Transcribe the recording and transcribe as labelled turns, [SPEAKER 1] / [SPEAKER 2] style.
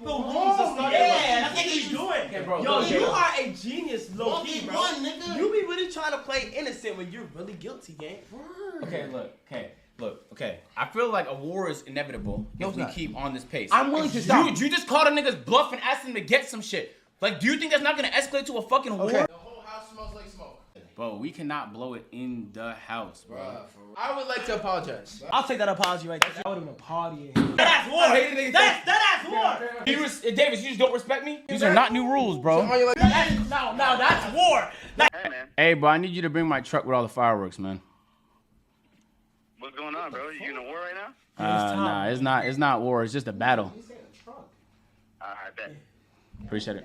[SPEAKER 1] The rules are starting.
[SPEAKER 2] Yeah, that's what you doing.
[SPEAKER 1] Okay, bro.
[SPEAKER 2] Yo, you are a genius, low key, bro.
[SPEAKER 3] Nigga.
[SPEAKER 2] You be really trying to play innocent when you're really guilty, gang.
[SPEAKER 4] Okay, look. Okay, I feel like a war is inevitable if we keep on this pace.
[SPEAKER 1] I'm willing to stop.
[SPEAKER 4] You just called a nigga's bluff and asked him to get some shit. Like, do you think that's not gonna escalate to a fucking war?
[SPEAKER 3] The whole house smells like smoke.
[SPEAKER 4] Bro, we cannot blow it in the house, bro.
[SPEAKER 3] I would like to apologize.
[SPEAKER 2] I'll take that apology right there. I would have been partying. That's war. That's war.
[SPEAKER 4] Davis, you just don't respect me? These are not new rules, bro.
[SPEAKER 2] That's war.
[SPEAKER 5] Hey, man.
[SPEAKER 4] Hey, bro, I need you to bring my truck with all the fireworks, man.
[SPEAKER 5] What's going on, bro? You in a war right now?
[SPEAKER 4] Nah, it's not war. It's just a battle.
[SPEAKER 5] I bet.
[SPEAKER 4] Appreciate it.